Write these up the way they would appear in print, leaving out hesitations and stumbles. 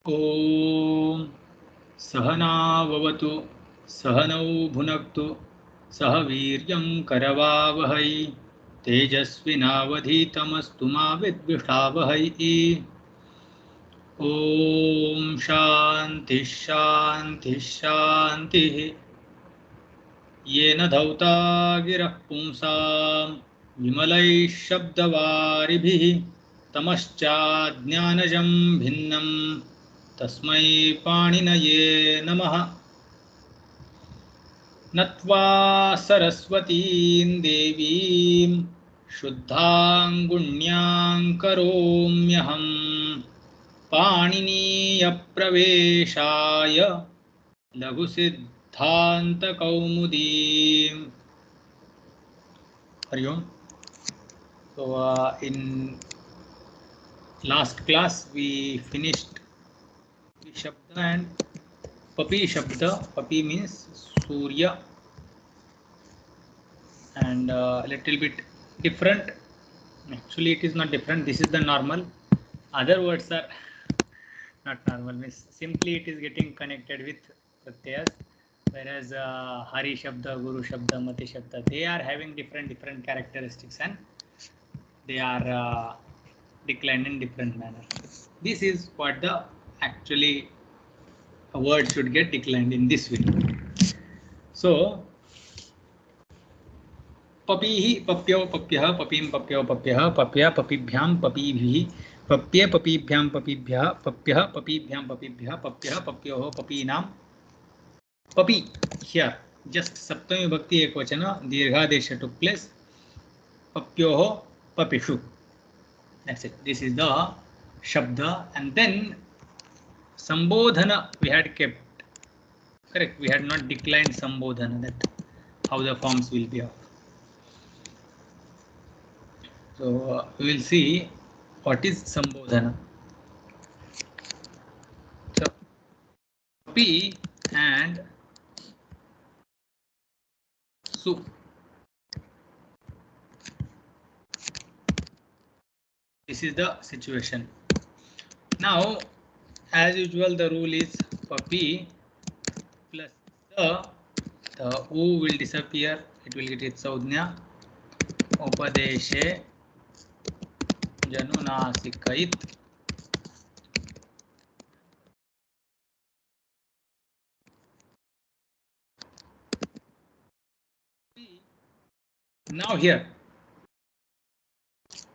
ॐ सहनाववतु सहनौ भुनक्तु सह वीर्यं करवावहै तेजस्विनावधीतमस्तु मा विद्विषावहै। ॐ शान्तिः शान्तिः शान्तिः। येन धौता गिरः पुंसां विमलैः शब्दवारिभिः तमश्चाज्ञानजं भिन्नं तस्मै पाणिनये नमः। नत्वा सरस्वतीं देवीं शुद्धां गुण्यां करोम्यहं पाणिनीयप्रवेशाय लघुसिद्धान्तकौमुदीम्। हरि ओम। So in last class we finished Shabda and Papi Shabda. Papi means Surya, and a little bit different. Actually, it is not different. This is the normal. Other words are not normal. Means simply it is getting connected with pratyas. Whereas Hari Shabda, Guru Shabda, Mati Shabda, they are having different characteristics and they are declined in different manner. This is what the actually a word should get declined in this way. So पपीहि पप्यो पप्यः पपीं पप्यो पप्यः पप्या पपीभ्यां पपीभिः पप्ये पपीभ्यां पपीभ्यः पप्यः पपीभ्यां पपीभ्यः पप्यः पप्योः पपीनां पपी. Here just सप्तमी विभक्ति एकवचन दीर्घादेश took place. पप्योः पपिषु. That's it. This is the shabda, and then sambodhana we had kept. Correct. We had not declined sambodhana, that how the forms will be of. So we will see what is sambodhana. So P and Su. This is the situation. Now, as usual, the rule is P plus the U will disappear. It will get its saudhnya. Upadeshe janunasikait. Now here,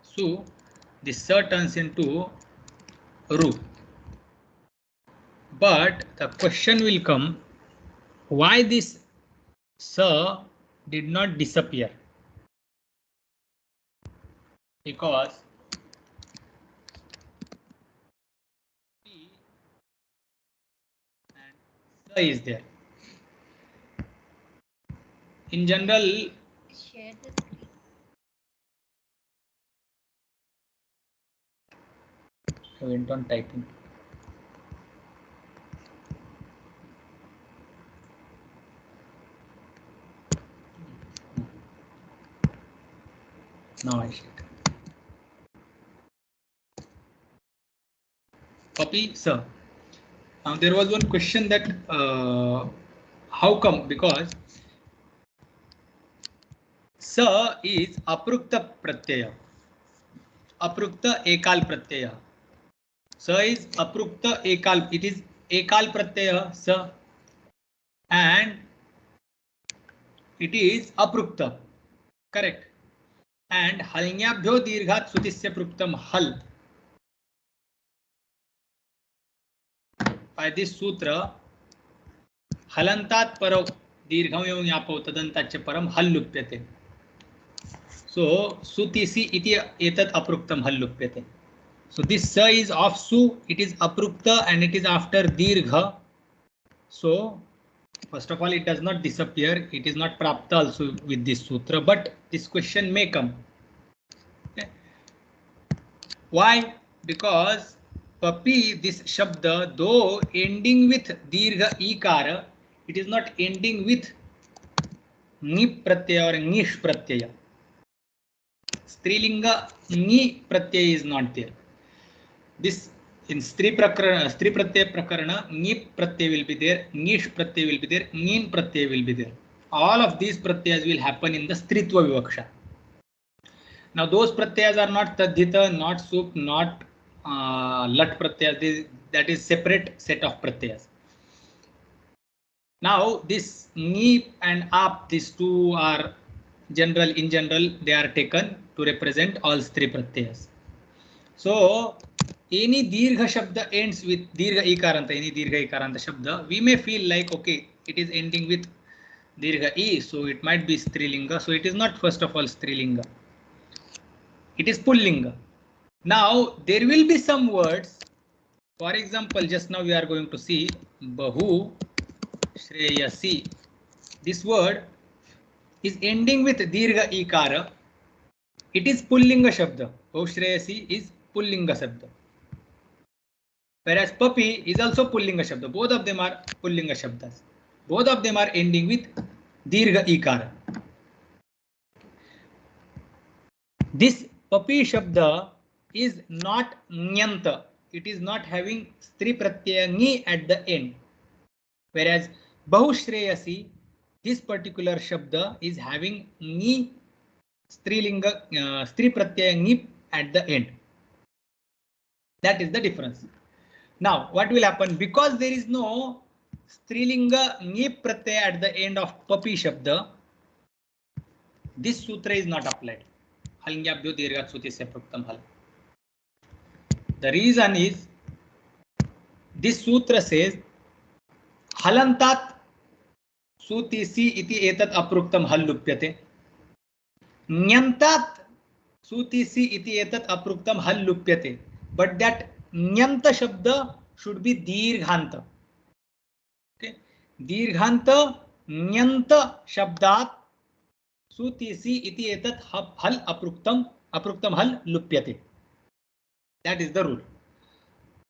so this sa turns into ru. But the question will come, why this sa did not disappear? Because P and sa is there. In general, share the screen. I went on typing. Now I share. Copy, sir. There was one question that how come? Because sa is aprukta pratyaya. Aprukta ekal pratyaya. Sa is aprukta ekal. It is ekal pratyaya sa, and it is aprukta. Correct. And halnyabhyo dirghat sutisya pruktam hal. By this sutra, halantat paro dirgham evam yapo tadantach param hal lupyate. So sutisi iti etat apruktam hal lupyate. So this sa is of su, it is aprukta, and it is after dirgha. So first of all, it does not disappear. It is not prapta also with this sutra, but this question may come. Okay. Why? Because papi, this shabda, though ending with dirgha ikara, it is not ending with ni pratyaya or nish pratyaya. Strilinga ni pratyaya is not there. This In Stri Pratyay Prakarana, Nip Pratyay will be there, Nish Pratyay will be there, Nin Pratyay will be there. All of these pratyas will happen in the Stritva Vivaksha. Now those pratyas are not Tadhita, not Sup, not Lat pratyas. That is separate set of pratyas. Now this Ni and Ap, these two are general. In general, they are taken to represent all Stri pratyas. So any Dirgha Shabda ends with Dirgha Ikaranta, any Dirgha Ikaranta Shabda, we may feel like, okay, it is ending with Dirgha E, so it might be Strilinga. So it is not first of all Strilinga. It is Pullinga. Now there will be some words. For example, just now we are going to see Bahu Shreyasi. This word is ending with Dirgha Ikara. It is Pullinga Shabda. Bahu Shreyasi is Pullinga Shabda. Whereas Papi is also Pullinga Shabda. Both of them are Pullinga Shabdas. Both of them are ending with Dirgha Ikara. This Papi Shabda is not Nyanta. It is not having Stri Pratyaya Ni at the end. Whereas Bahushreyasi, this particular Shabda is having Ni Strilinga, Stri Pratyaya Ni at the end. That is the difference. Now, what will happen? Because there is no Strilinga Ni Pratyaya at the end of Papi Shabda, this sutra is not applied. Halingyabhyo Dirghat Sutisya Pruktam Hal. The reason is this sutra says Halantat Sutisi iti etat apruktam hal lupyate. Nyantat Sutisi iti etat apruktam hal lupyate. But that Nyanta Shabda should be Dirghanta. Okay. Dirghanta Nyanta Shabdat Sutisi iti etat hal apruktam hal lupyate. That is the rule.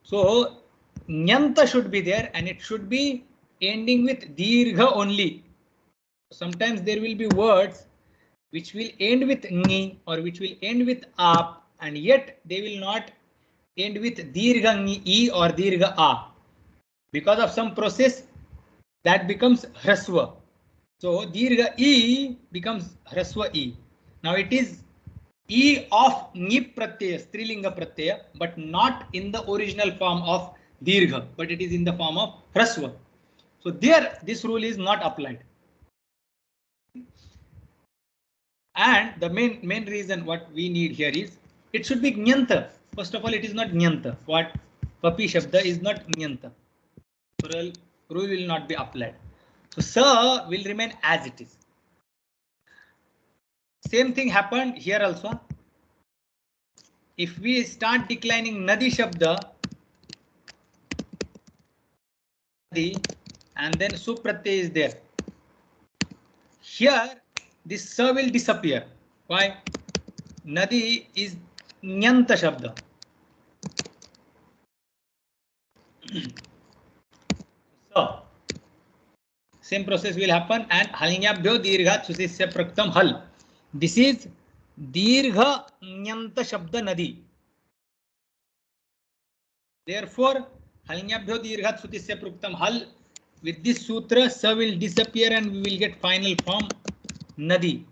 So Nyanta should be there and it should be ending with Dirgha only. Sometimes there will be words which will end with Ni or which will end with Ap and yet they will not end with Dirgha Ni E or Dirgha A. Because of some process that becomes Hraswa. So Dirgha E becomes Hraswa E. Now it is E of Nip Pratyaya, Strilinga Pratyaya, but not in the original form of Dirgha, but it is in the form of Hraswa. So there, this rule is not applied. And the main reason what we need here is, it should be Nyanta. First of all, it is not Nyanta. What Papi Shabda is not Nyanta. So rule will not be applied. So Sa will remain as it is. Same thing happened here also. If we start declining Nadi Shabda, and then Supratyay is there. Here, this Sa will disappear. Why? Nadi is Nyanta Shabda. So, same process will happen and Halingyabhyo Dirghat Susisya Praktam Hal. This is Dirgha Nyanta Shabda Nadi. Therefore, Halingyabhyo Dirghat Sutisya Pruktam Hal. With this sutra, Sa will disappear and we will get final form Nadi.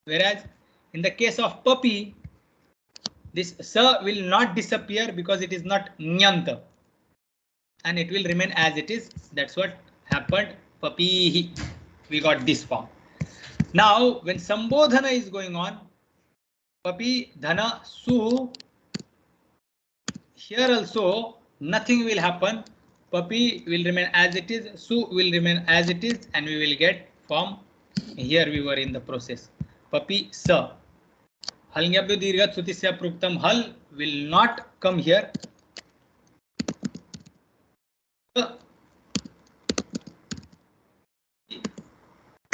Whereas in the case of Papi, this Sa will not disappear because it is not Nyanta. And it will remain as it is. That's what happened. Papihi. We got this form. Now, when Sambodhana is going on, Papi, Dhana, Su, here also nothing will happen. Papi will remain as it is, Su will remain as it is, and we will get form. Here we were in the process. Papi, Sa. Halingyabhyo Dirghat Sutisya Pruktam Hal will not come here.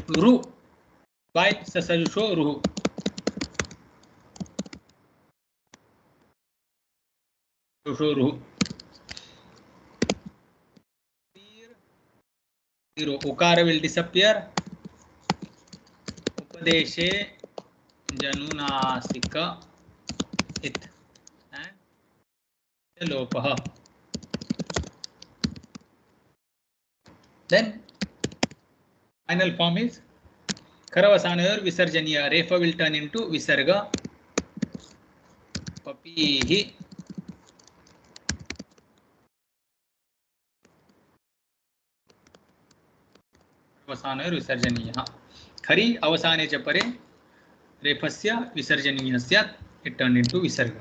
Ru by Sasajusho Ruhu. Ruhu. Zero. Ukara will disappear. Upadeshe Janunasika It. And लोपः. Then final form is खरवसानयोर् विसर्जनीय. Refa will turn into visarga. पपीः खरवसानयोर् विसर्जनीयः. खरी अवसाने च परे रेफस्य विसर्जनीयः स्यात्. It turned into visarga.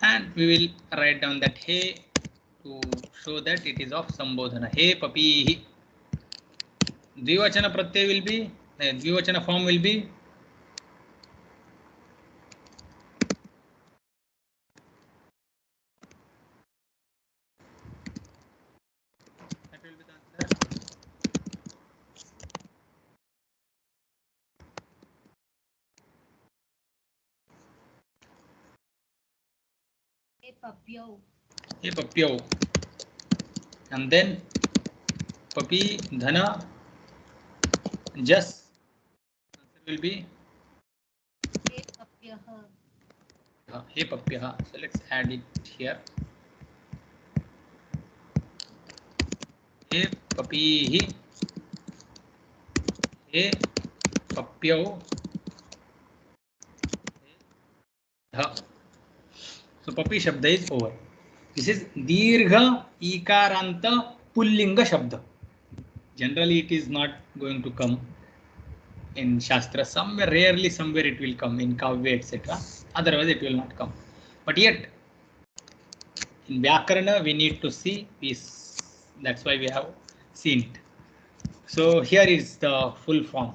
And we will write down that he to show that it is of sambodhana. He papihi. Dvivachana pratyay will be, dvivachana form will be that will be the answer. Hey, papyo. He papyo. And then papi dhana jas. Answer will be Hey, papyaha. he papyaha. So let's add it here. He papihi. He papyo. So papi shabda is over. This is dirgha ikaranta pullinga shabda. Generally it is not going to come in Shastra. Somewhere, rarely somewhere it will come in Kavya, etc. Otherwise it will not come. But yet in Vyakarana we need to see this. That's why we have seen it. So here is the full form.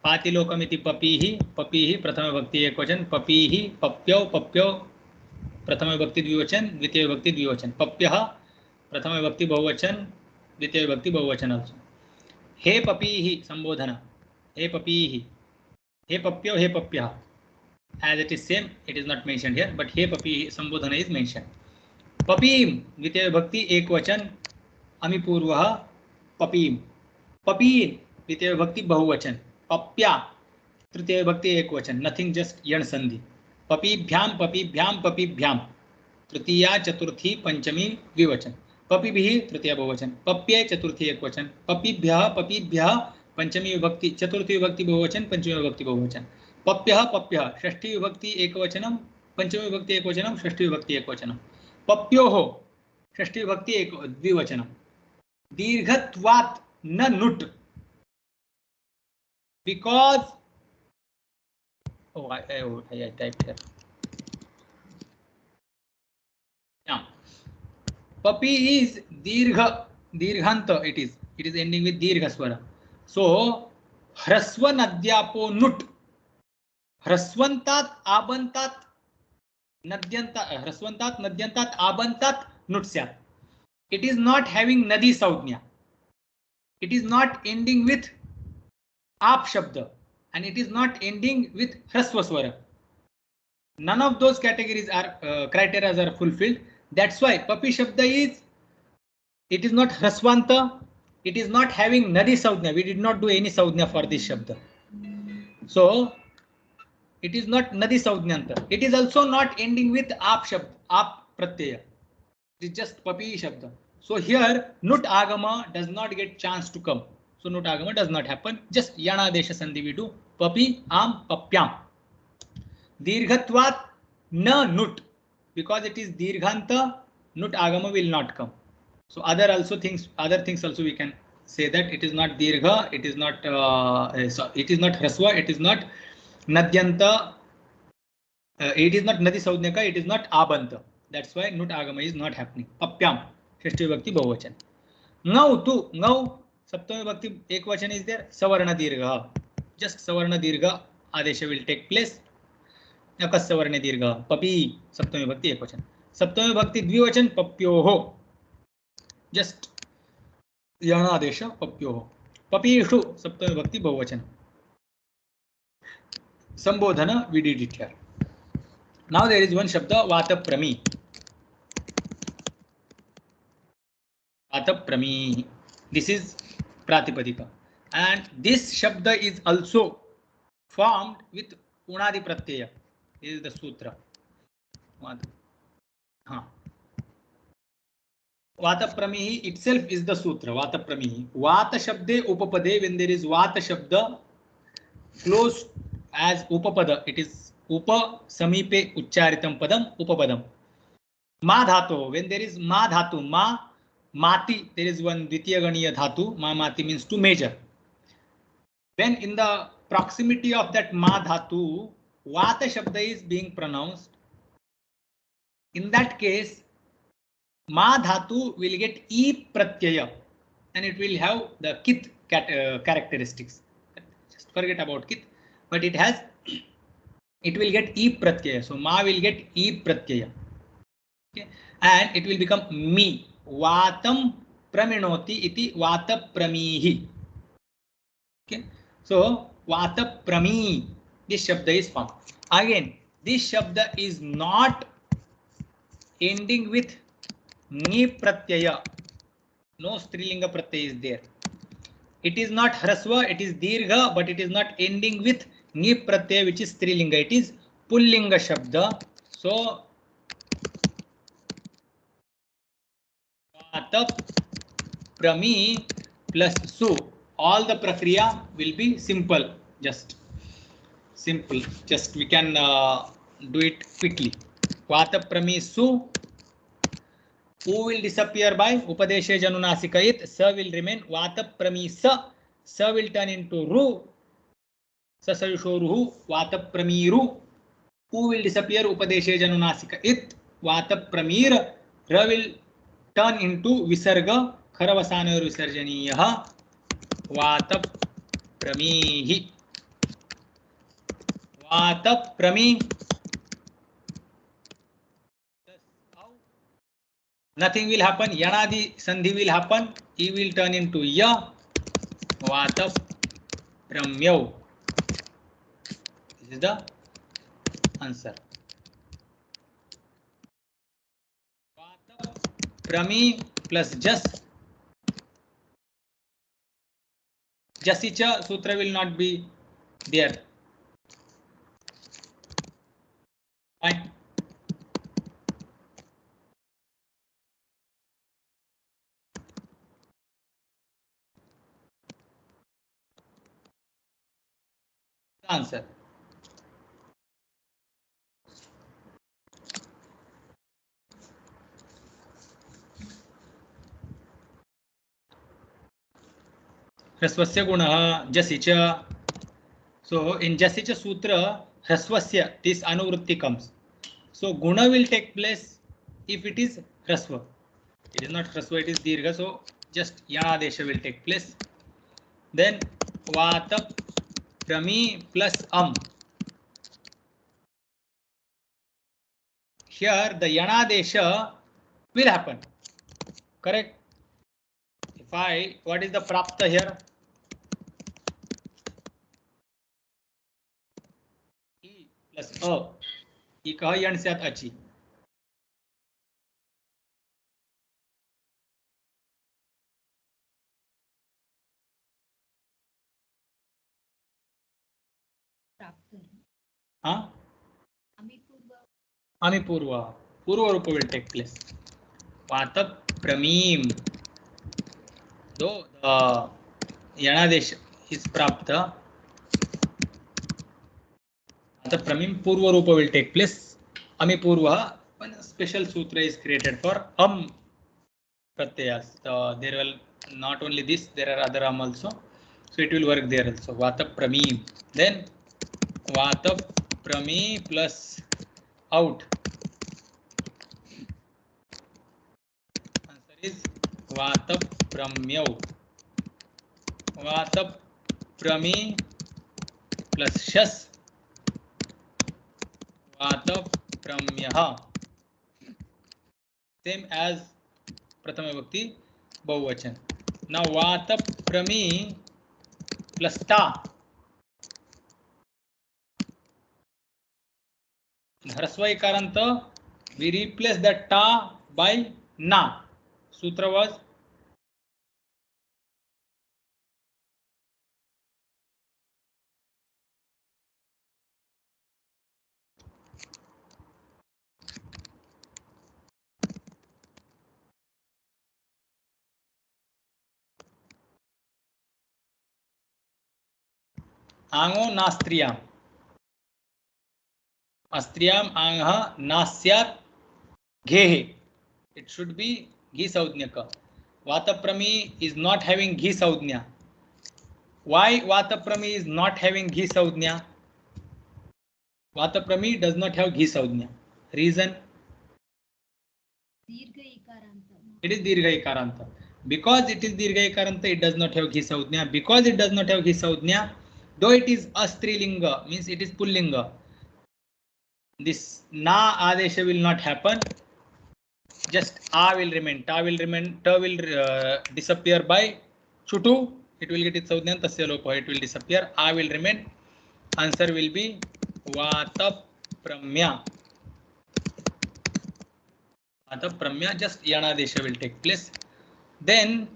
Patilokamiti papihi, papihi, prathama bhakti ekvachan, papihi, papyo, papyo, prathama bhakti dvivachan, dvitiya bhakti dvivachan, papyaha, prathama bhakti bahuvachan, dvitiya bhakti bahuvachan also. He papihi, sambodhana. He papihi. He papyo, he papyaha. As it is same, it is not mentioned here, but he papihi, sambodhana is mentioned. Papim, dvitiya bhakti ekvachan, amipurvaha, papim. Papin, dvitiya bhakti bahuvachan. Papya, tritiya bhakti ekvachan. Nothing, just yan sandhi. Papibhyam, papibhyam, papibhyam. तृतीया चतुर्थी पंचमी द्विवचन. पपिभिः तृतीया बहुवचन. पप्ये चतुर्थी एकवचन. पपिभ्यः पपिभ्यः पंचमी विभक्ति चतुर्थी विभक्ति बहुवचन पंचमी विभक्ति बहुवचन. पप्यः पप्यः षष्ठी विभक्ति एकवचनम पंचमी विभक्ति एकवचनम षष्ठी विभक्ति एकवचनम. पप्योः षष्ठी विभक्ति एक द्विवचनम. दीर्घत्वात् न नुट. Because I typed here. Yeah. Papi is dirgha, dirghanta it is. It is ending with dirgha swara. So, hrasva nadyapo nut. Hrasvantat abantat nadyanta. Hrasvantat nadyantat abantat nut syat. It is not having nadi saudhnya. It is not ending with ap shabda. And it is not ending with hrasva swara. None of those categories are criteria are fulfilled. That's why papi shabda is, it is not hrasvanta, it is not having nadi saudhnya. We did not do any saudhnya for this shabda. So it is not nadi saudhnyanta. It is also not ending with ap shabda, ap pratyaya. It is just papi shabda. So here nut agama does not get chance to come. So nut agama does not happen. Just yana desha sandhi we do. Papi, am, papyam. Dirghatvat na nut. Because it is dirghanta, nut agama will not come. So other things also we can say that it is not dirgha, it is not it is not hrasva, it is not nadyanta, it is not nadi saudnyaka, it is not abanta. That's why nut agama is not happening. Papyam, shashti vibhakti bahuvachan. Ngau tu, ngau, saptami vibhakti ekvachan is there. Savarna dirgha. Just savarna dirgha adesha will take place. Savarna dirgha. Papi, saptami vibhakti ekvachan. Saptami vibhakti dvivachan, papyoho. Just yana adesha papyoho. Papishu, saptami vibhakti bahuvachan. Sambodhana, we did it here. Now there is one shabda, vataprami. Vataprami. This is pratipadika. And this shabda is also formed with unadi pratyaya. This is the sutra. Vatapramihi itself is the sutra. Vatapramihi. Vata shabde upapade, when there is vata shabda close as upapada, it is upa samipe uchcharitam padam upapadam. Ma dhatu, when there is ma dhatu, ma mati, there is one dvitiya ganiya dhatu. Ma mati means to measure. When in the proximity of that ma dhatu, vata shabda is being pronounced, in that case ma dhatu will get e pratyaya and it will have the kit characteristics. Just forget about kit, but it will get e pratyaya. So ma will get e pratyaya. Okay, and it will become mi. Vatam praminoti iti vata pramihi. Okay, so vata prami, this shabda is formed. Again, this shabda is not ending with ni pratyaya. No strilinga pratyaya is there. It is not hrasva, it is dirgha, but it is not ending with ni pratyaya, which is strilinga. It is pullinga shabda. So vata prami plus su, all the prakriya will be simple. Just simple. Just we can do it quickly. Vata prami su. U will disappear by upadeshe janunasikait. Sa will remain. Vata prami sa. Sa will turn into ru. Sasayushoruhu. Vata pramiru. U will disappear. Upadeshe janunasikait. Vata pramir. Ra will turn into visarga. Kharavasanayor visarjaniyah. Vata pramihi. Vata prami. Nothing will happen. Yanadi sandhi will happen. E will turn into ya. Vata pramyau. This is the answer. Vata prami plus jas. Jasicha sutra will not be there. Fine. The answer. Hrasvasya gunah jasicha. So in jasicha sutra, hrasvasya, this anuvritti comes. So guna will take place if it is hrasva. It is not hrasva, it is dirgha. So just yanadesha will take place. Then vata prami plus Here the yanadesha will happen. Correct? What is the prapta here? E plus a. Ikah yan syat achi. Huh? Amipurva. Purva rupa will take place. Vata pramim. Though the yanadesha is prapta, the pramim purva rupa will take place. Amipurva, one special sutra is created for pratyayas. There will not only this, there are other also. So it will work there also. Vata pramim. Then vata prami plus out. Answer is vata pramyau. Vata prami plus shas. Vata pramyaha. Same as Prathama Vibhakti Bahuvachan. Now Vata prami plus ta. Hrasva ikaranta, we replace the ta by na. Sutra was आंगो नास्त्रियाम, अस्त्रियाम आंगः नास्यात् घेः. It should be ghee संज्ञक. Vataprami is not having घी संज्ञा. Why Vataprami is not having घी संज्ञा? Vataprami does not have घी संज्ञा. Reason? It is dirgha ikaranta. Because it is dirgha ikaranta, it does not have घी संज्ञा. Because it does not have घी संज्ञा, though it is a strilinga, means it is pullinga, this na adesha will not happen. Just a will remain, ta will remain, ta will disappear by chutu. It will get its saudhyan, tasya lopa, it will disappear. A will remain. Answer will be vatapramya. Vatapramya, just yanadesha will take place. Then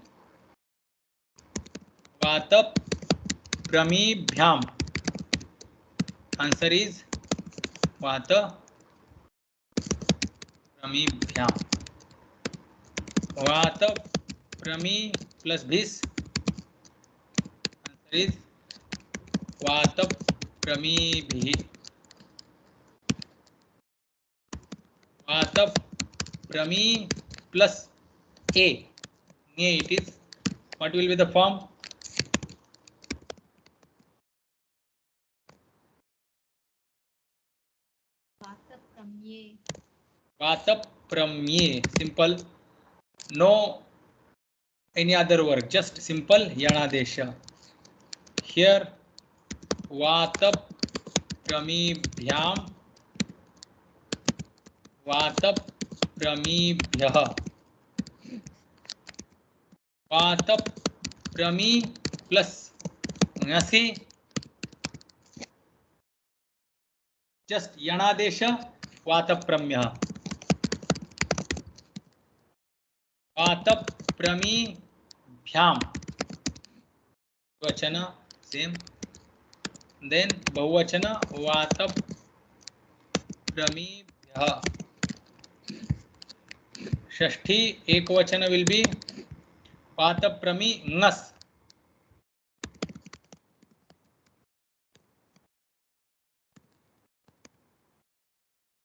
vatapramibhyam. Answer is vatapramibhyam. Vataprami plus bhis. Answer is vatapramibhi. Vataprami plus a. It is. What will be the form? Vatapramye. Simple. No any other work. Just simple yanadesha. Here vatapramibhyam. Vatapramibhyah. Vataprami plus ngasi. Just yanadesha. Vatapramyah. Vatapramibhyam. Vachana same. Then bahuvachana vatapramibhyah. Shashti ekvachana will be Vataprami ngas.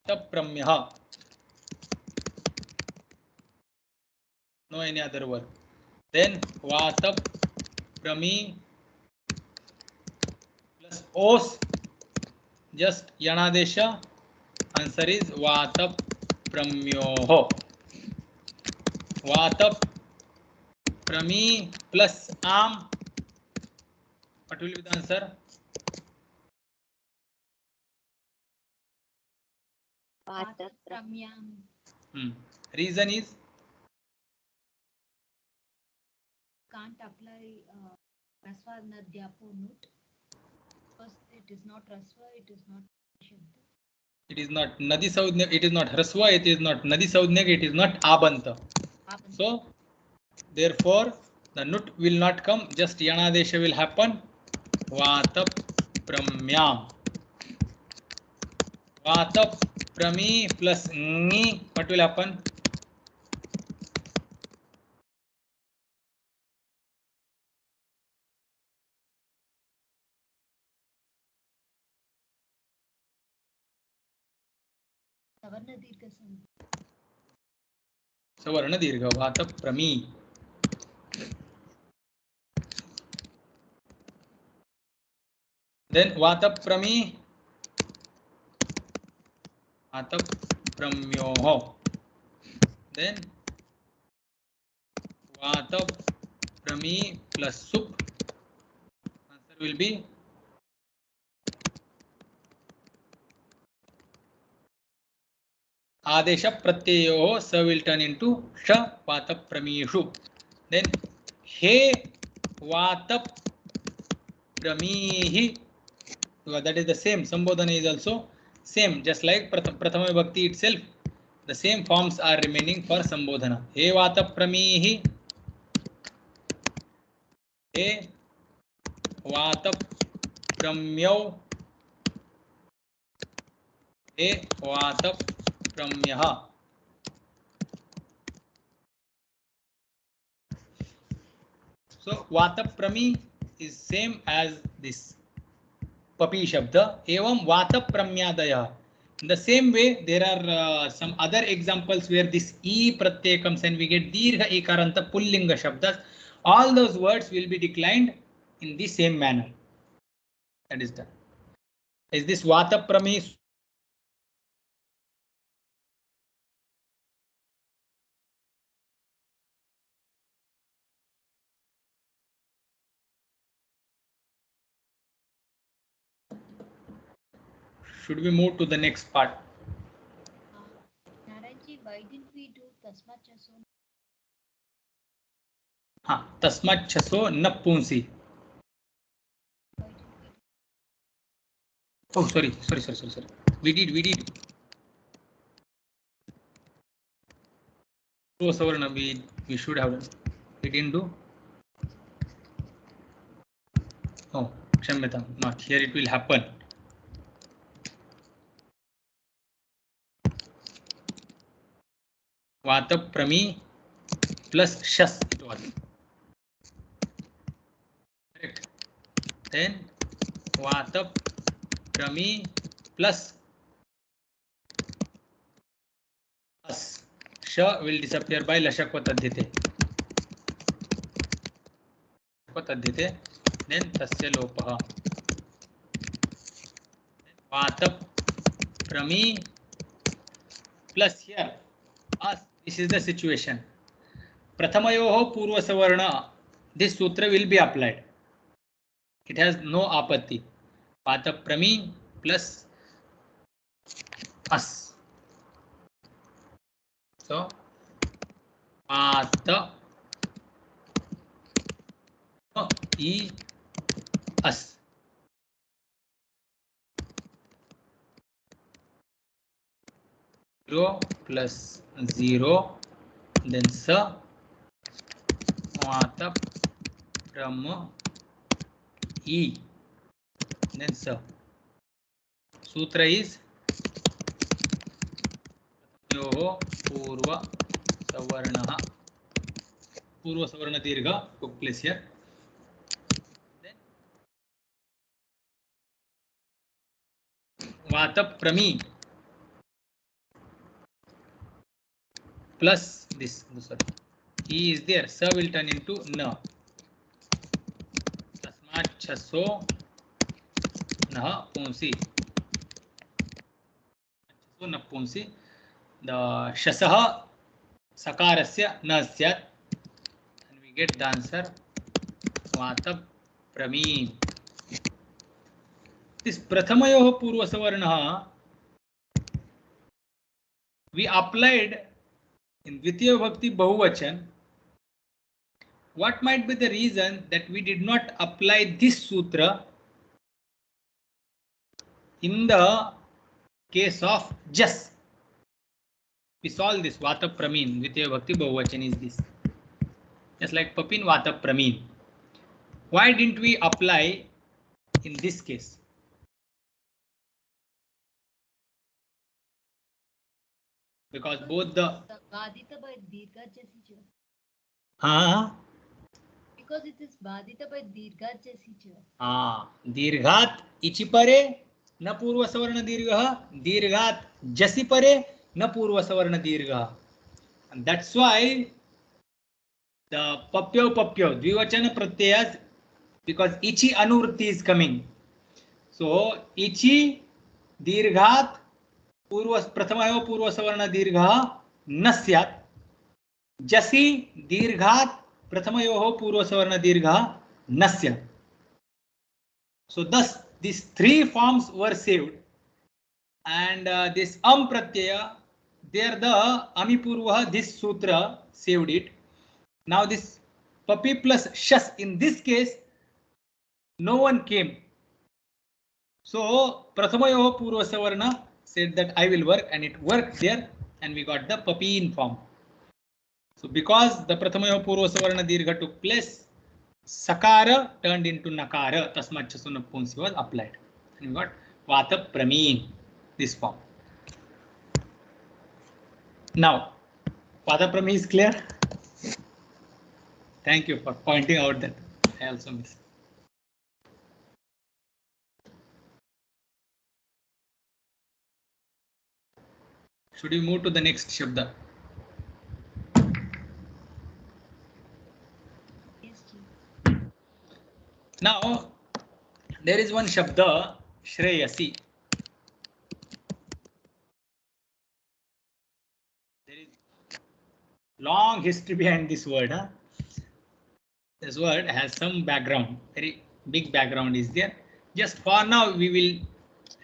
Vatapramyah. No any other word. Then Vatapramī plus os. Just yanadesha. Answer is Vatapramyoho. Vatapramī plus am. What will be the answer? Vatapramyam. Reason is? Can't apply rasva nadyapo note because it is not rasva, it is not shabda. It is not nadi saudhyak, it is not hrasva, it is not nadi saudhyak, it is not abanta. So therefore the nut will not come, just yanadesha will happen. Vatapramyam. Vatapramī plus ngi. What will happen? Savarna dirgha sandhi. Savarna dirgha. Vatapramī. Then Vatapramī. Vatapramyoho. Then Vatapramī plus sup. Answer will be Adesha Pratyayoho. Sa will turn into Sha. Vatapramīshu. Then He Vatapramīhi. That is the same. Sambodhana is also same. Just like Prathama Vibhakti itself. The same forms are remaining for Sambodhana. He Vatapramīhi. He Vatapramyau. He Vatapramyah. So Vatapramī is same as this. papi shabda, evam vata pramyadaya. In the same way, there are some other examples where this e pratyay comes and we get dirgha ekaranta pullinga shabdas. All those words will be declined in the same manner. That is done. Is this vata prami? Should we move to the next part? Narayanji, why didn't we do tasmat chaso? Tasmat chaso napunsi. Oh, sorry. We did. Oh, Savarna, we should have done. We didn't do. Oh, Kshamyatam, not here. It will happen. Vata prami plus shas it was. Correct. Then vata prami plus as. Sha will disappear by lashakva tadhyate. Then tasya lopaha. Vata prami plus here as. This is the situation. Prathamayoho purva savarna. This sutra will be applied. It has no apatti. Vata prami plus as. So vata e as. 0 plus 0, then sa vata pram e, then sa. Sutra is yoho purva savarna. Purva savarna dirgha took place here. Then vata prami plus this. Sorry, e is there. Sa will turn into na. Tasmat chaso nah punsi. So napunsi. The shasaha sakarasya na syat, and we get the answer vata prami. This prathamayoh purva savarna we applied in Dvitiya Bhakti Bahuvachan. What might be the reason that we did not apply this sutra in the case of jas? We solve this vata pramin. Dvitiya Bhakti Bahuvachan is this. Just like papin vata pramin. Why didn't we apply in this case? Because both the Badita by dirgha jasi. Because it is badita by dirgha jasi. Dirghat ichi pare na purva savarna dirgha. Dirghat jasi pare na purva savarna dirgha. And that's why the papyo dvivachana pratyayas, because ichi anurti is coming. So ichi dirghat prathamayo purva savarna dirgha nasyat. Jasi dirghat prathamayoho purva savarna dirgha nasya. So thus these three forms were saved, and this pratyaya, there the amipurva, this sutra saved it. Now this papi plus shas, in this case no one came. So prathamayoho purva savarna said that I will work, and it worked there, and we got the papi in form. So because the prathamayoho purva savarna dirgha took place, sakara turned into nakara, tasmat chaso napunsi was applied, and we got vata pramin, this form. Now vata prami is clear. Thank you for pointing out that I also missed. Should we move to the next Shabda? Yes, ji. Now, there is one Shabda, Shreyasi. There is long history behind this word. Huh? This word has some background, very big background is there. Just for now, we will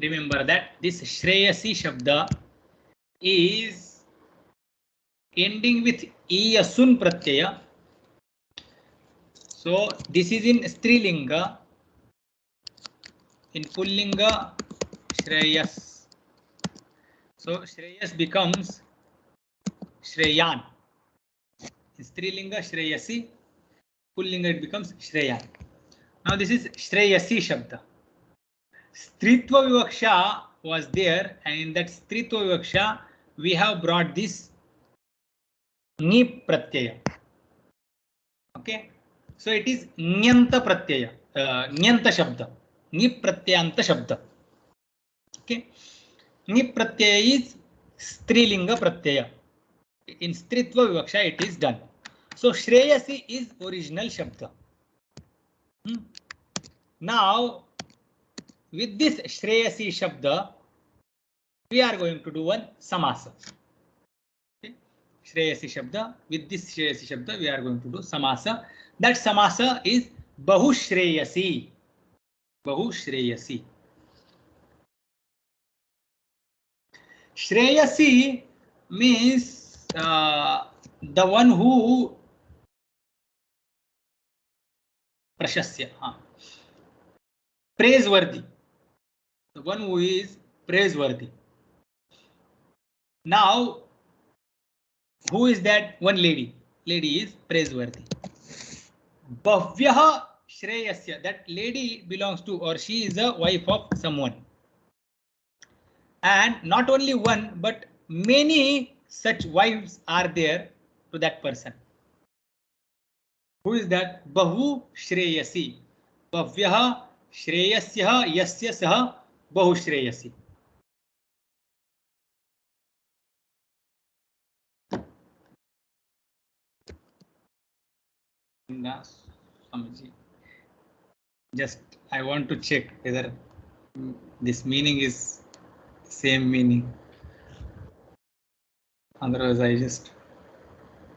remember that this Shreyasi Shabda is ending with Iyasun Pratyaya. So this is in Strilinga. In Pullinga, Shreyas. So Shreyas becomes Shreyan. In Strilinga, Shreyasi. Pullinga, it becomes Shreyan. Now this is Shreyasi Shabda. Stritva Vivaksha was there, and in that Stritva Vivaksha, we have brought this Ni Pratyaya. Okay, so it is Nyanta Pratyaya, Nyanta Shabda, Ni Pratyanta Shabda. Okay, Ni Pratyaya is Strilinga Pratyaya. In Stritva Vivaksha, it is done. So Shreyasi is original Shabda. Now, with this Shreyasi Shabda, we are going to do one Samasa. Okay. Shreyasi Shabda, with this Shreyasi Shabda, we are going to do Samasa. That Samasa is Bahushreyasi. Bahushreyasi. Shreyasi means the one who Prashasya, praiseworthy. The one who is praiseworthy. Now, who is that one lady? Lady is praiseworthy. Bhavyaha Shreyasya. That lady belongs to, or she is a wife of someone. And not only one, but many such wives are there to that person. Who is that? Bahu Shreyasi. Bhavyaha Shreyasya Yasya Saha Bahu Shreyasi. Just I want to check whether this meaning is same meaning. Otherwise, I just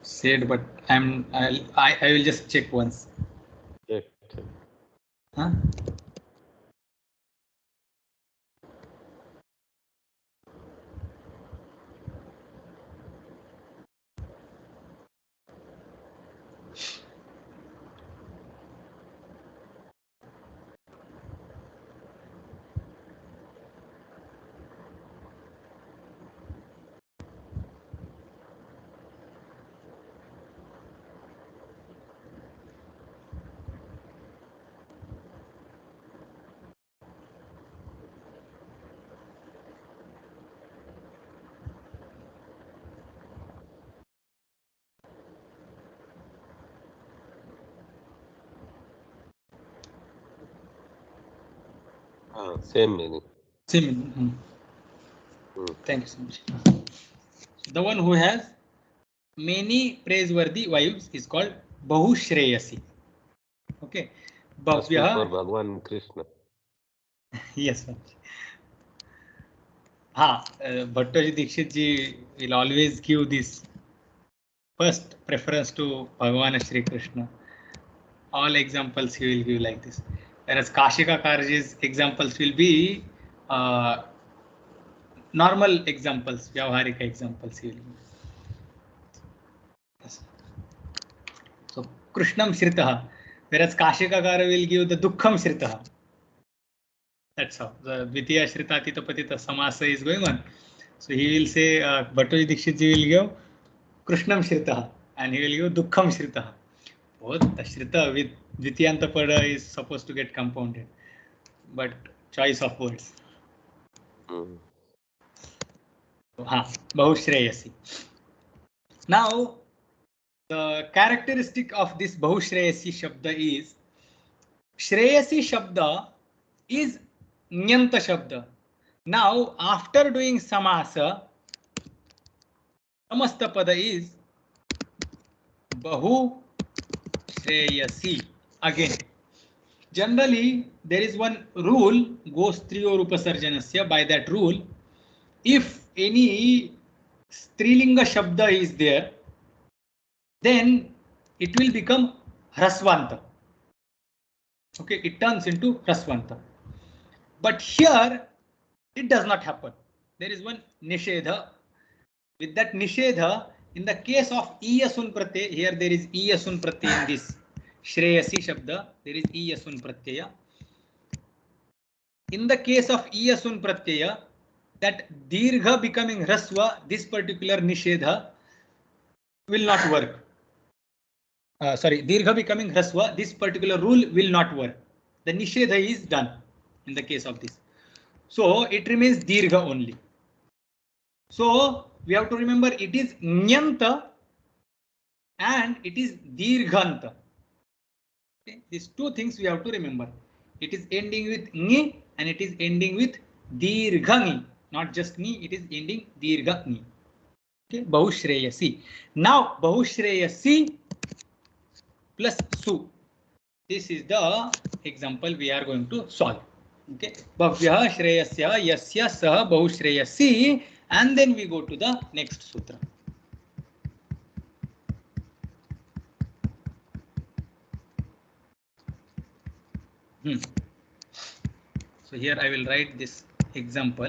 said, but I will just check once. Check. Huh? Same meaning. Same meaning. Thank you so much. The one who has many praiseworthy wives is called Bahushreyasi. Okay. Bhavya. For Bhagwan Krishna. Yes. Bhattaji Dikshit ji will always give this first preference to Bhagavan Shri Krishna. All examples he will give like this. Whereas Kashika Karji's examples will be normal examples, Vyavaharika examples he will give. Yes. So Krishnam Shritaha, whereas Kashika Kara will give the Dukkham Shritaha. That's how the Dvitiya Shritatita Patita Samasa is going on. So he will say, Bhattaji Dikshit ji will give Krishnam Shritaha and he will give Dukkham Shritaha. Both the Shrita with Dvitiyanta Pada is supposed to get compounded, but choice of words. Bahushreyasi. Now, the characteristic of this Bahushreyasi Shabda is Shreyasi Shabda is Nyanta Shabda. Now, after doing Samasa, समस्त पद is बहु Shreyasi. Again, generally there is one rule gostriyor upasarjanasya. By that rule, if any strilinga shabda is there, then it will become hrasvanta. Okay, it turns into hrasvanta. But here it does not happen. There is one nishedha. With that nishedha, in the case of iyasun pratyaya, here there is iyasun pratyaya in this shreyasi shabda, there is iyasun pratyaya. In the case of iyasun pratyaya, that dirgha becoming hrasva, this particular nishedha will not work. Dirgha becoming hrasva, this particular rule will not work. The nishedha is done in the case of this. So it remains dirgha only. So we have to remember it is nyanta and it is dirghanta. Okay? These two things we have to remember. It is ending with ni and it is ending with dirghani. Not just ni, it is ending dirghani. Okay, bahushreyasi. Now bahushreyasi plus su. This is the example we are going to solve. Okay, bhavyah shreyasya yasya sah bahushreyasi, and then we go to the next sutra. So here I will write this example.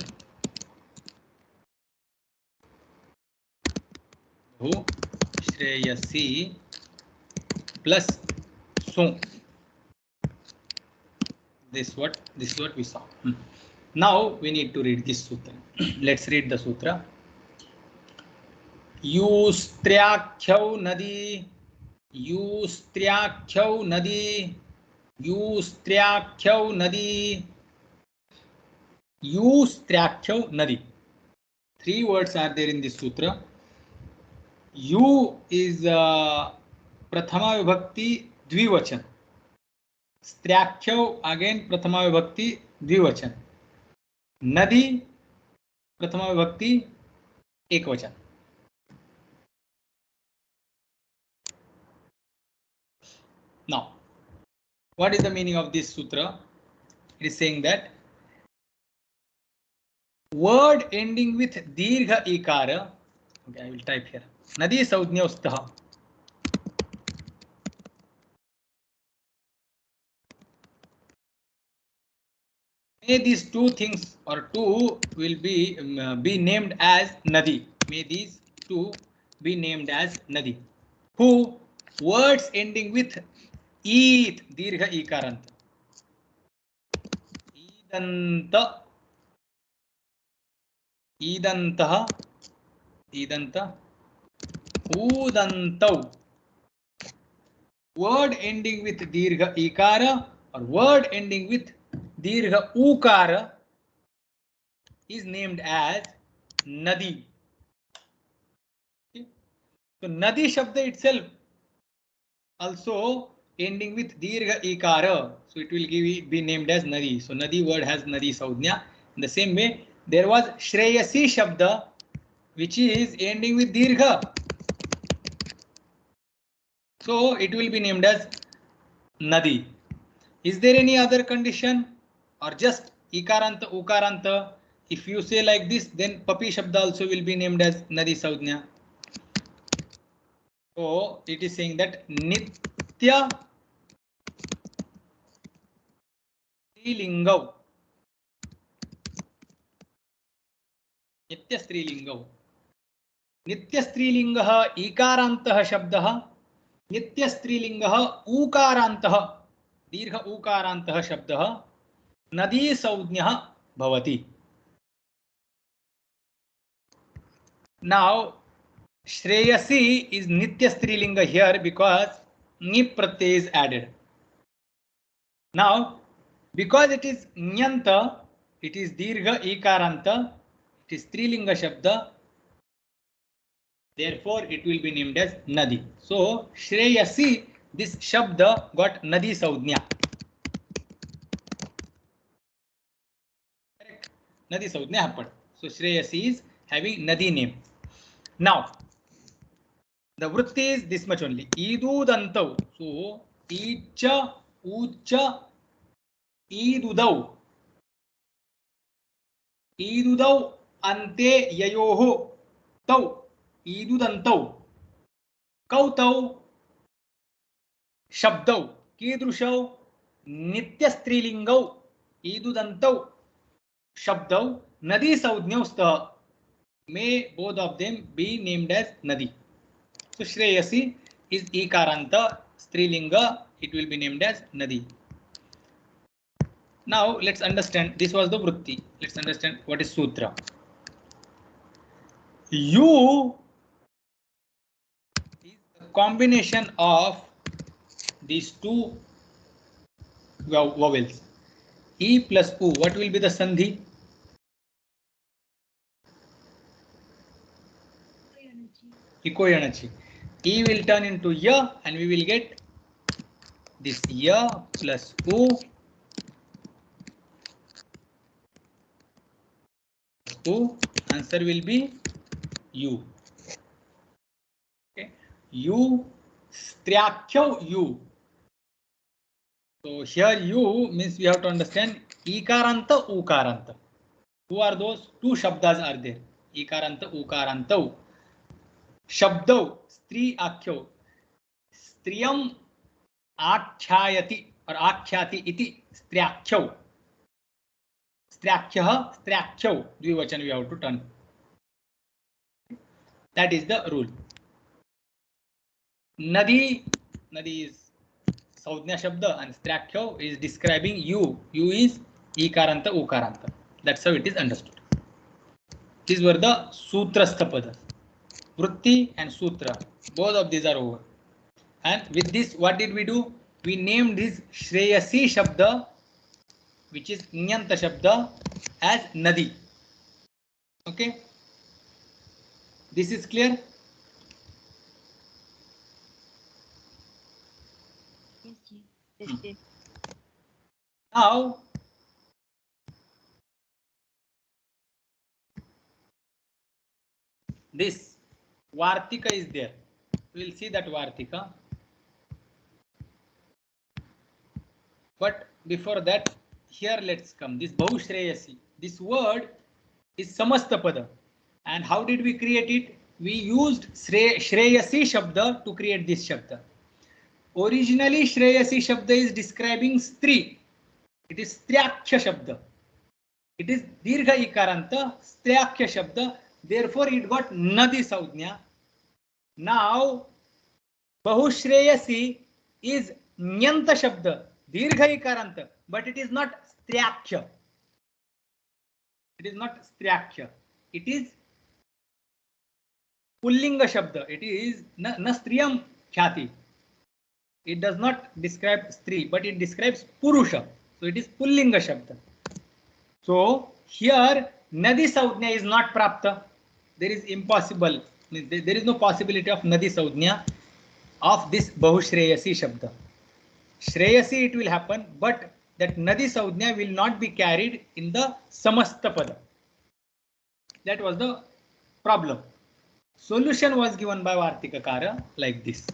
Bahushreyasi plus su. This is what we saw. Now we need to read this sutra. Let's read the sutra. Yustryakhyav nadi, yustryakhyav nadi, yustryakhyav nadi, yustryakhyav nadi. 3 words are there in this sutra. Yu is prathama vibhakti dvivachan. Stryakhyav again prathama vibhakti dvivachan. Nadi prathama vibhakti ekvachan. Now, what is the meaning of this sutra? It is saying that word ending with dirgha ikara. Okay, I will type here. Nadi saudnyaustaha. May these two things or two will be named as nadi. May these two be named as nadi. Who words ending with eet dirgha ikaranta. Idanta, idantah, idanta, udantau. Word ending with dirgha ikara or word ending with dirgha ukara is named as nadi. Okay. So nadi shabda itself also ending with dirgha ikara, so it will be named as nadi. So nadi word has nadi saudhnya. In the same way, there was shreyasi shabda which is ending with dirgha, so it will be named as nadi. Is there any other condition or just ikaranta ukaranta? If you say like this, then papi shabda also will be named as nadi saudhnya. So it is saying that nitya strilingav, nitya strilingav, nitya strilingah ikarantah shabdah, nitya strilingah ukarantah dirgha ukarantah shabdah nadi saudhnyah bhavati. Now shreyasi is nitya strilinga here because ni pratyay is added. Now because it is nyanta, it is dirgha ikaranta, it is strilinga shabda, therefore it will be named as nadi. So shreyasi, this shabda got nadi saudhnya. Correct? Nadi saudhnya happened. So shreyasi is having nadi name. Now The vritti is this much only. Idudantau. So icha, ucha, idudau. Idudau ante yayoho tau. Idudantau. Kautau shabdau. Kidrushau नित्य स्त्रीलिंगौ ईदुदन्तौ शब्दौ नदी संज्ञौ स्तः. May both of them be named as nadi. So Shreyasi is ikaranta, strilinga, it will be named as nadi. Now let's understand, this was the vritti. Let's understand what is sutra. U is a combination of these two vowels. E plus U, what will be the sandhi? Ikoyanachi. E will turn into ya and we will get this ya plus U. U, answer will be U. Okay. U, striakhyo U. So here U means we have to understand ikaranta, ukaranta. Who are those? Two shabdas are there. Ikaranta, ukaranta. Shabdo, stri akhyo. Striyam akhyayati or akhyati iti striakhyo. Striakhya, striakhyo. Dvivachan we have to turn. That is the rule. Nadi, nadi is Saudhnya Shabda and Strakhyo is describing U. U is Ikaranta, Ukaranta. That's how it is understood. These were the Sutrastha Padas. Vritti and Sutra. Both of these are over. And with this, what did we do? We named this Shreyasi Shabda, which is Nyanta Shabda, as Nadi. Okay. This is clear? Now, this Vartika is there. We will see that Vartika. But before that, here let's come. This Bahushreyasi. This word is Samastapada. And how did we create it? We used Shreyasi Shabda to create this Shabda. Originally, Shreyasi Shabda is describing Stri. It is Striakhya Shabda. It is Dirgha Ikaranta, Striakhya Shabda. Therefore, it got Nadi Saudhnya. Now, Bahushreyasi is Nyanta Shabda, Dirgha Ikaranta, but it is not Striakhya. It is not Striakhya. It is Pullinga Shabda. It is na Striyam Khyati. It does not describe Stri, but it describes Purusha. So it is Pullinga Shabda. So here Nadi Saudhnya is not Prapta. There is impossible. There is no possibility of Nadi Saudhnya of this Bahushreyasi Shabda. Shreyasi it will happen, but that Nadi Saudhnya will not be carried in the Samastapada. That was the problem. Solution was given by Vartikakara like this.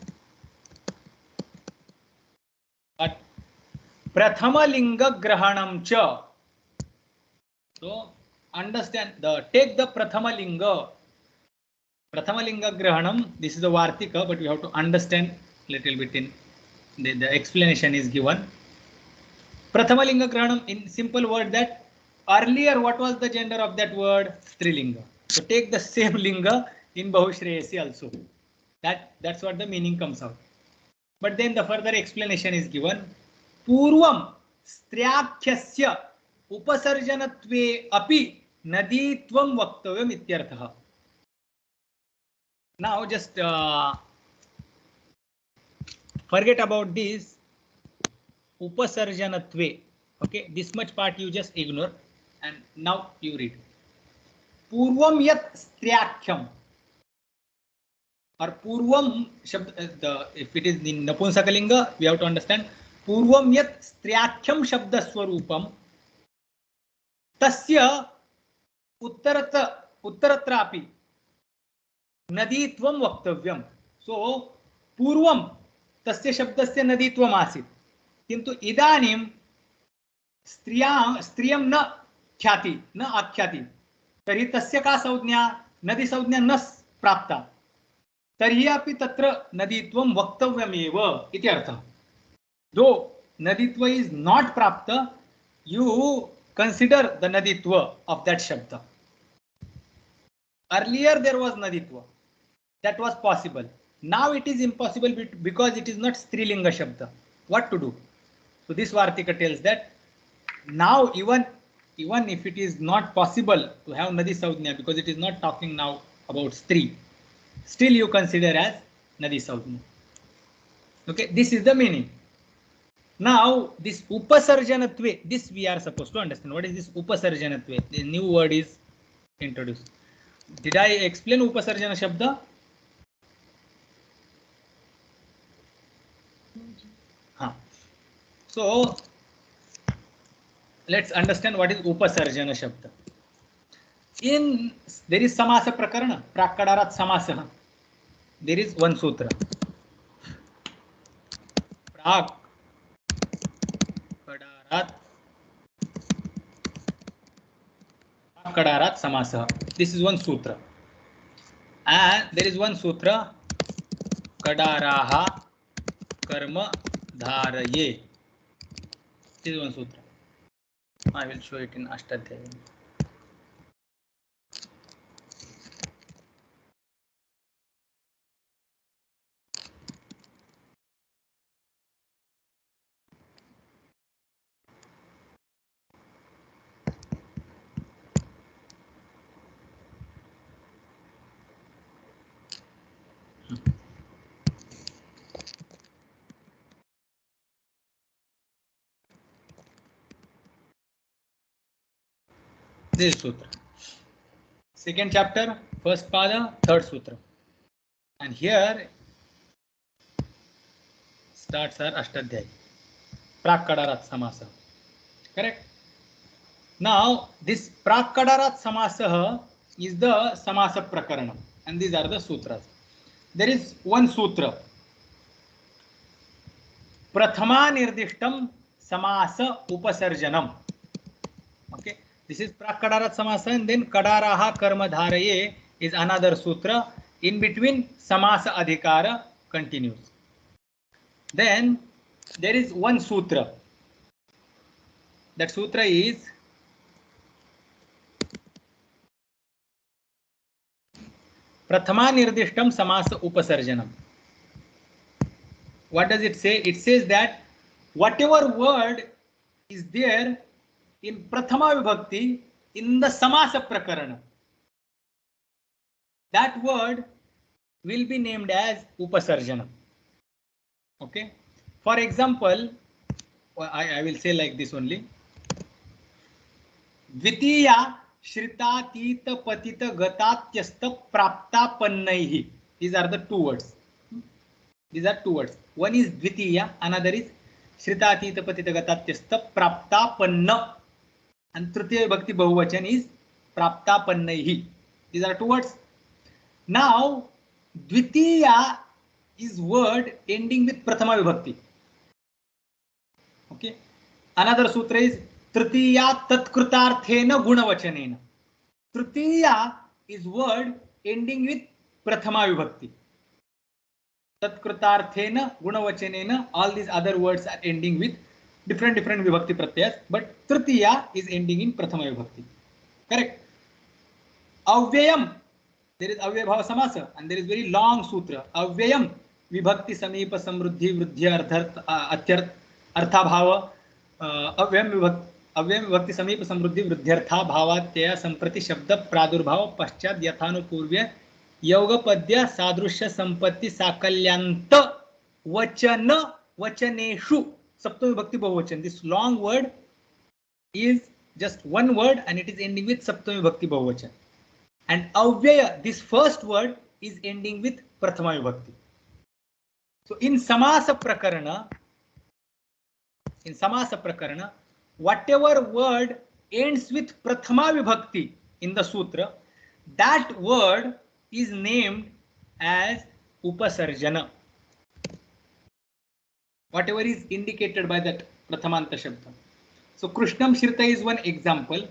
But Prathama Linga Grahanam Cha. So understand take the Prathama Linga. Prathama Linga Grahanam, this is the Vartika, but we have to understand little bit in the explanation is given. Prathama Linga Grahanam, in simple word, that earlier what was the gender of that word? Strilinga. So take the same linga in Bahushreyasi also. That's what the meaning comes out. But then the further explanation is given. Purvam Striakhyasya Upasarjanatve api Naditvam Vaktavyam ityartha. Now just forget about this Upasarjanatve. Okay, this much part you just ignore and now you read. Purvam yat Striakhyam. Or Purvam, if it is in Napunsakalinga, we have to understand Purvam yat Striakhyam Shabda Swarupam Tasya Uttaratrapi Naditvam Vaktavyam. सो पूर्वं तस्य शब्दस्य नदीत्वम् आसीत्, किन्तु इदानीं स्त्रियं न ख्याति न आख्याति, तर्हि तस्य का संज्ञा, नदी संज्ञा न प्राप्ता, तर्हि अपि तत्र नदीत्वं वक्तव्यमेव इति अर्थः. दो naditva is not prapta, you consider the naditva of that shabda. Earlier there was naditva, that was possible. Now it is impossible because it is not strilinga shabda. What to do? So this Vartika tells that now even if it is not possible to have nadi saudhnya because it is not talking now about stri, still you consider as nadi saudhnya. Okay, this is the meaning. Now this upasarjanatve, this we are supposed to understand. What is this upasarjanatve? The new word is introduced. Did I explain upasarjana shabda? So let's understand what is upasarjana shabda. There is samasa prakarana, prakadarat samasa. There is one sutra. Prakadarat samasa. This is one sutra. And there is one sutra, kadaraha karma dharaye. This is one sutra. I will show it in Ashtadhyaya. This is sutra. Second chapter, first pada, third sutra. And here starts our Ashtadhyaya. Prakadarat samasa. Correct? Now this Prakadarat samasa is the samasa prakarana. And these are the sutras. There is one sutra. Prathama nirdishtam samasa upasarjanam. Okay. This is Prakadarat samasa, and then Kadaraha karma dharaye is another sutra. In between samasa adhikara continues. Then there is one sutra. That sutra is Prathama nirdishtam samasa upasarjanam. What does it say? It says that whatever word is there in Prathama Vibhakti in the samasa prakarana, that word will be named as upasarjana. Okay. For example, I will say like this only. Dvitiya shritatita patita gatatyasta prapta pannaihi. These are the two words. These are two words. One is dvitiya, another is shritatita patita gatatyasta prapta panna. And tritiya vibhakti bahuvachan is prapta pannaihi. These are two words. Now dvitiya is word ending with prathama vibhakti. Okay. Another sutra is tritiya tatkrutarthena gunavachanena. Tritiya is word ending with prathama vibhakti. Tatkrutarthena gunavachanena. All these other words are ending with different vibhakti pratyas, but tritiya is ending in prathama vibhakti. Correct. Avyayam. There is avyaya bhava samasa, and there is very long sutra. Avyayam vibhakti sameepa samruddhi vruddhya artha bhava. Avyayam vibhakti sameepa samruddhi vruddhyartha bhavatyaya samprati shabda pradurbhava paschat yathanupurvya yoga padya sadrushya sampatti sakalyanta vachana vachaneshu. Saptami Vibhakti Bahuvachan. This long word is just one word and it is ending with Saptami Vibhakti Bahuvachan. And Avyaya, this first word is ending with Prathama Vibhakti. So in Samasa Prakarana, whatever word ends with Prathama Vibhakti in the sutra, that word is named as upasarjana. Whatever is indicated by that prathamanta shabda. So Krishnam Shrita is one example.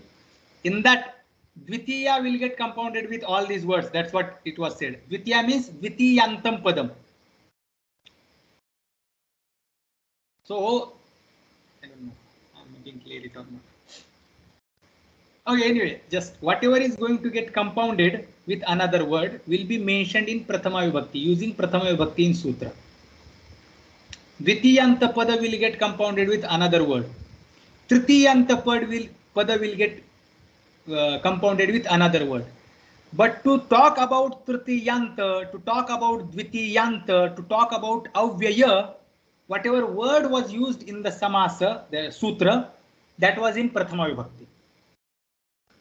In that, Dvitiya will get compounded with all these words. That's what it was said. Dvitiya means Dvitiyantam padam. So, I don't know. I'm making clear it or not. Okay, anyway, just whatever is going to get compounded with another word will be mentioned in Prathama Vibhakti, using Prathama Vibhakti in Sutra. Dvitiyanta pada will get compounded with another word. Tritiyanta pada will get compounded with another word. But to talk about Tritiyanta, to talk about Dvitiyanta, to talk about Avyaya, whatever word was used in the Samasa, the Sutra, that was in Prathama Vibhakti.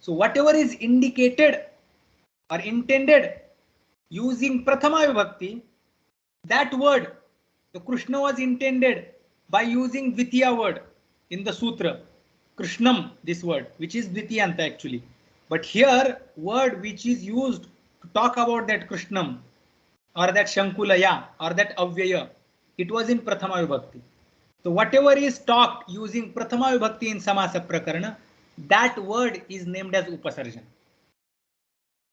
So whatever is indicated or intended using Prathama Vibhakti, that word, the Krishna was intended by using Dvitiya word in the Sutra. Krishnam, this word, which is Dvitiyanta actually. But here, word which is used to talk about that Krishnam or that Shankulaya or that Avyaya, it was in Prathama Vibhakti. So whatever is talked using Prathama Vibhakti in Samasa Prakarana, that word is named as Upasarjana.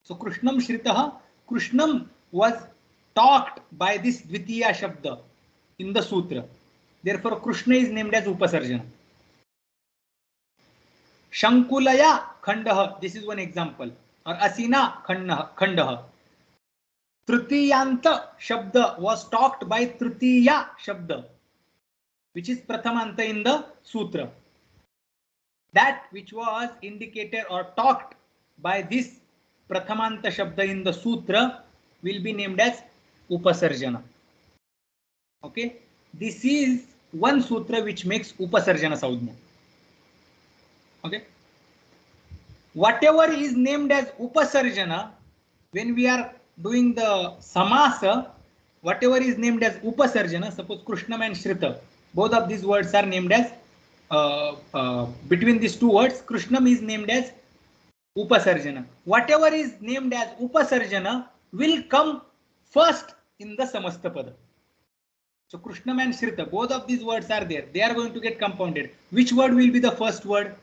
So Krishnam Shritaha, Krishnam was talked by this Dvitiya Shabda in the Sutra. Therefore, Krishna is named as Upasarjana. Shankulaya Khandaha, this is one example. Or Asina Khandaha. Tritiyanta Shabda was talked by Tritiya Shabda, which is Prathamanta in the Sutra. That which was indicated or talked by this Prathamanta Shabda in the Sutra will be named as Upasarjana. Okay, this is one Sutra which makes Upasarjana Saudhya. Okay, whatever is named as Upasarjana, when we are doing the Samasa, whatever is named as Upasarjana, suppose Krishnam and Shrita, both of these words are named as between these two words, Krishnam is named as Upasarjana. Whatever is named as Upasarjana will come first in the Samastapada. So Krishnam and Shrita, both of these words are there. They are going to get compounded. Which word will be the first word?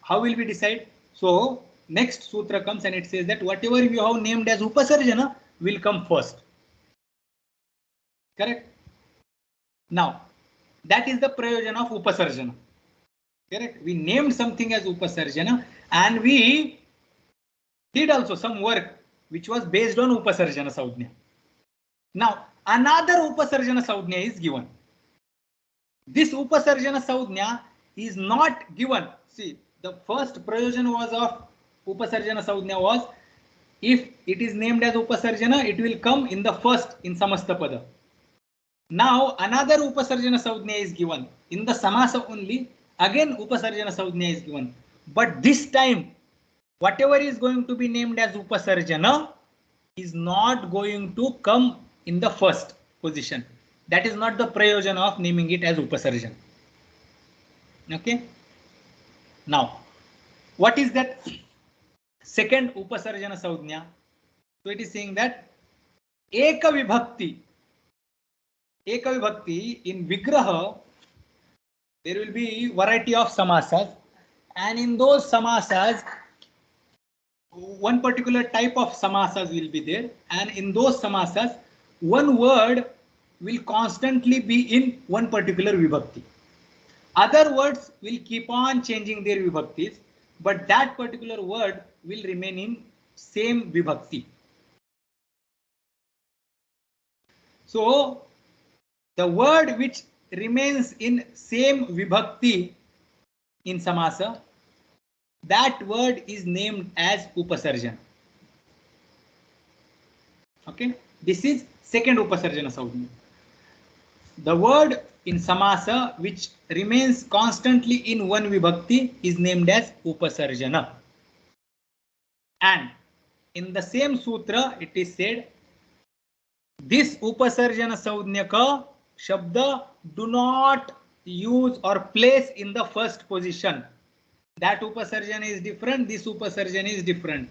How will we decide? So next sutra comes and it says that whatever you have named as Upasarjana will come first. Correct? Now, that is the prayojana of Upasarjana. Correct? We named something as Upasarjana and we did also some work which was based on Upasarjana Saudhya. Now, another Upasarjana Saudhya is given. This Upasarjana Saudhya is not given. See, the first prayojana was of Upasarjana Saudhya was, if it is named as Upasarjana, it will come in the first in Samastapada. Now, another Upasarjana Saudhya is given. In the Samasa only, again Upasarjana Saudhya is given. But this time, whatever is going to be named as Upasarjana is not going to come in the first position. That is not the prayojana of naming it as Upasarjana. Okay. Now, what is that second Upasarjana Saudhya? So it is saying that Eka Vibhakti in Vigraha, there will be variety of samasas, and in those samasas, one particular type of samasas will be there, and in those samasas, one word will constantly be in one particular vibhakti. Other words will keep on changing their vibhaktis, but that particular word will remain in same vibhakti. So, the word which remains in same vibhakti in samasa, that word is named as Upasarjana. Okay, this is second Upasarjana Saudhya. The word in samasa which remains constantly in one vibhakti is named as Upasarjana. And in the same sutra, it is said, this Upasarjana Saudhya ka shabda do not use or place in the first position. That Upasarjana is different, this Upasarjana is different.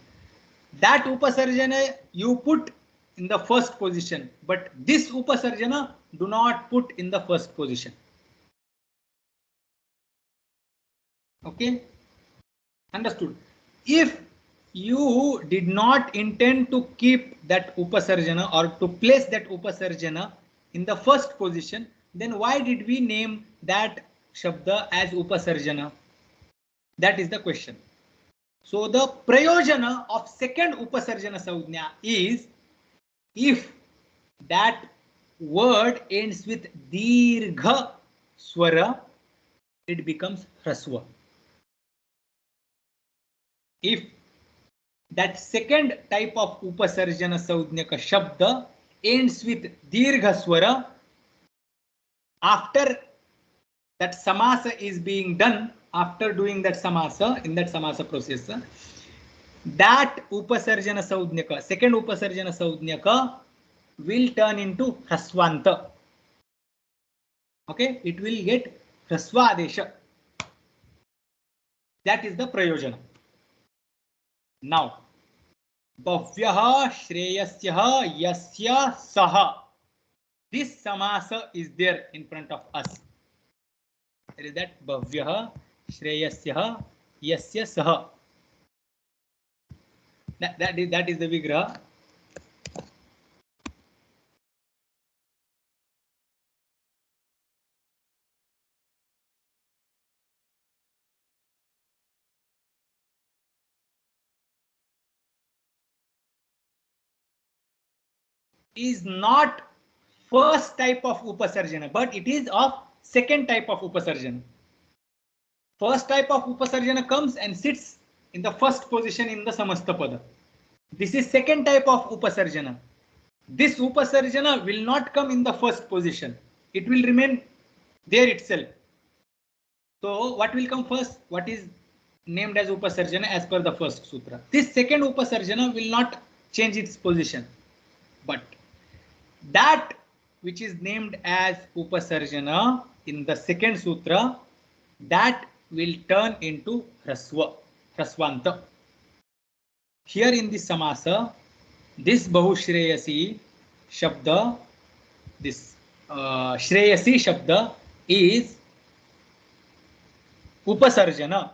That Upasarjana you put in the first position, but this upasarjana do not put in the first position. Okay, understood? If you did not intend to keep that upasarjana or to place that upasarjana in the first position, then why did we name that shabda as upasarjana? That is the question. So the prayojana of second upasarjana saujna is if that word ends with dirgha swara, it becomes hraswa. If that second type of upasarjana saujnaka shabda ends with dirgha swara, after that samasa is being done, after doing that samasa, in that samasa process, that upasarjana saujnaka, second upasarjana saujnaka will turn into hraswanta. Okay, it will get hraswa adesha. That is the prayojana. Now, bhavyah shreyasyah yasya saha. This samasa is there in front of us. There is that bhavyah shreyasyah yasya saha. That is the vigraha. Is not first type of upasarjana, but it is of second type of upasarjana. First type of upasarjana comes and sits in the first position in the samasta pada. This is second type of upasarjana. This upasarjana will not come in the first position. It will remain there itself. So what will come first? What is named as upasarjana as per the first sutra? This second upasarjana will not change its position, but that which is named as upasarjana in the second sutra, that will turn into hraswa, hraswanta. Here in this samasa, this bahushreyasi shabda, this shreyasi shabda is upasarjana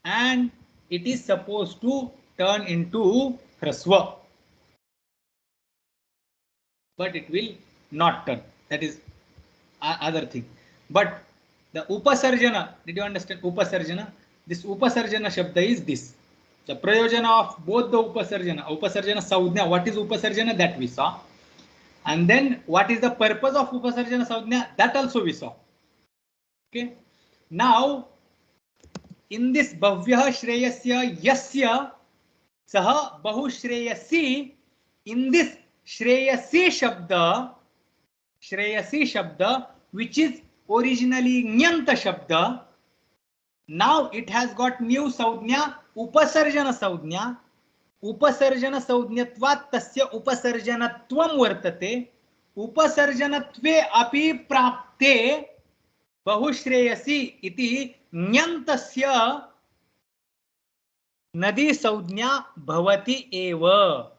and it is supposed to turn into hraswa, but it will not turn. That is other thing. But the upasarjana, did you understand upasarjana? This upasarjana shabda is this. The prayojana of both the upasarjana saudhya, what is upasarjana, that we saw. And then what is the purpose of upasarjana saudhya, that also we saw. Okay. Now, in this bhavyah shreyasya yasya saha bahushreyasi, in this shreyasi shabda, which is originally nyanta shabda, now it has got new saudhya, upasarjana saudhya. Upasarjana saudhnyatvat tasya upasarjanatvam vartate. Upasarjanatve api prapte bahushreyasi iti nyantasya nadi saudhnya bhavati eva.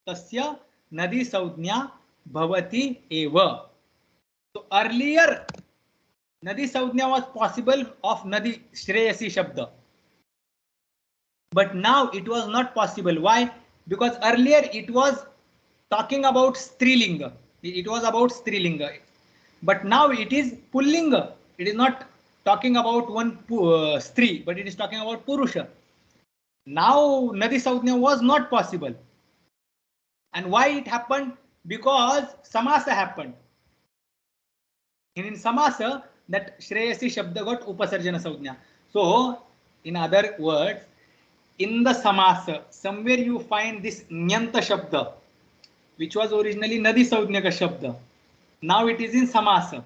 Tasya nadi saudhnya bhavati eva. So earlier nadi saudhnya was possible of nadi shreyasi shabda, but now it was not possible. Why? Because earlier it was talking about strilinga. It was about strilinga, but now it is pullinga. It is not talking about one stri, but it is talking about purusha. Now nadi saudhnya was not possible. And why it happened? Because samasa happened. In samasa, that shreyasi shabda got upasarjana saudhnya. So in other words, in the samasa, somewhere you find this nyanta shabda, which was originally nadi saudhnaka shabda. Now it is in samasa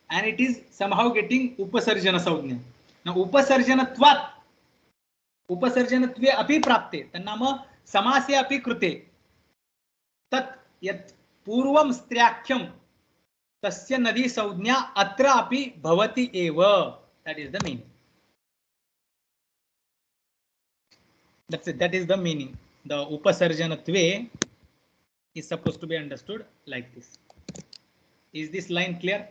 and it is somehow getting upasarjana saudhnya. Now upasarjanatvat, upasarjanatve api prapte, tannama samase api krute. Tat yat purvam striakhyam tasya nadi saudhnya atra api bhavati eva. That is the meaning. That's it. That is the meaning. The upasarjanatve is supposed to be understood like this. Is this line clear?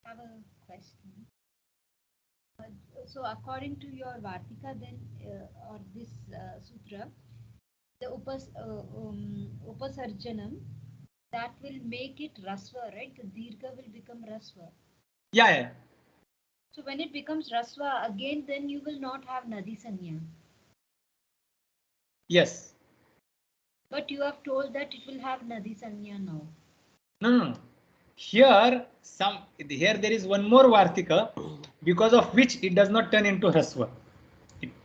I have a question. So according to your Vartika, then or this sutra, the upasarjanam, that will make it rasva, right? The dirgha will become rasva. Yeah. So when it becomes rasva again, then you will not have nadi sanya. Yes. But you have told that it will have nadi sanya now. No. Here there is one more Vartika, because of which it does not turn into Rasva.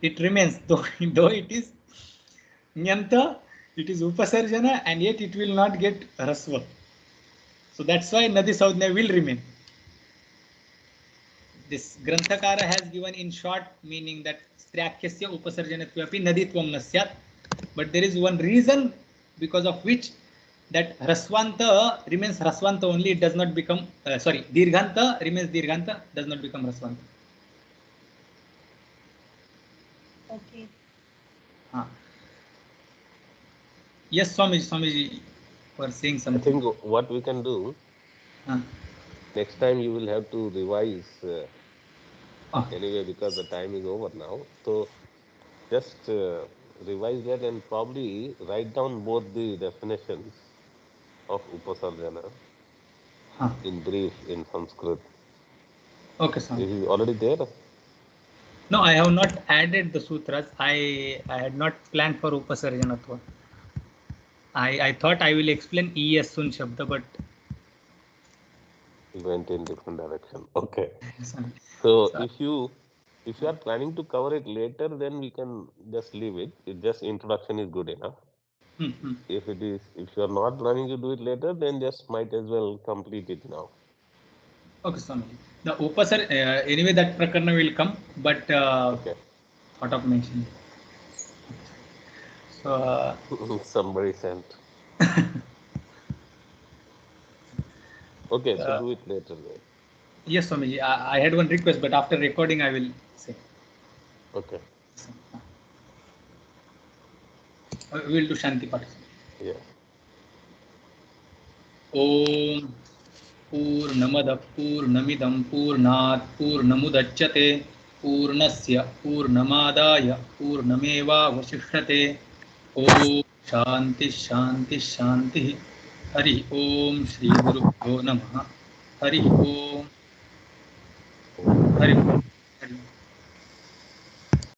It remains, though it is Nyanta, it is Upasarjana, and yet it will not get Rasva. So that's why Nadi Saudhnya will remain. This Granthakara has given in short meaning that Stryakyasya Upasarjanatvapi Naditvam Nasyat. But there is one reason because of which that Rasvanta remains Rasvanta only, it does not become, Dirghanta remains Dirghanta, does not become Rasvanta. Okay. Yes, Swamiji were saying something. I think what we can do, next time you will have to revise anyway, because the time is over now. So just revise that and probably write down both the definitions of Upasarjana in brief in Sanskrit. Okay, Swami. Is it already there? No, I have not added the sutras. I had not planned for Upasarjanatva. I thought I will explain Yasun Shabda, but went in different direction. Okay. So if you are planning to cover it later, then we can just leave it. Just introduction is good enough. If you are not planning to do it later, then just might as well complete it now. Okay, Swami. The Upasar, anyway, that Prakarna will come, but okay. Thought of mentioning. So somebody sent. Okay, so do it later then. Yes, Swamiji. I had one request, but after recording, I will say. Okay. We will do Shanti Path. Yeah. Om Purnamada Purnamidam Purnat Purnamudachyate Purnasya Purnamadaya Purnameva Vasishyate. Om Shanti. Hari Om Shri Gurubhyo Namaha. Hari Om. Hari Om.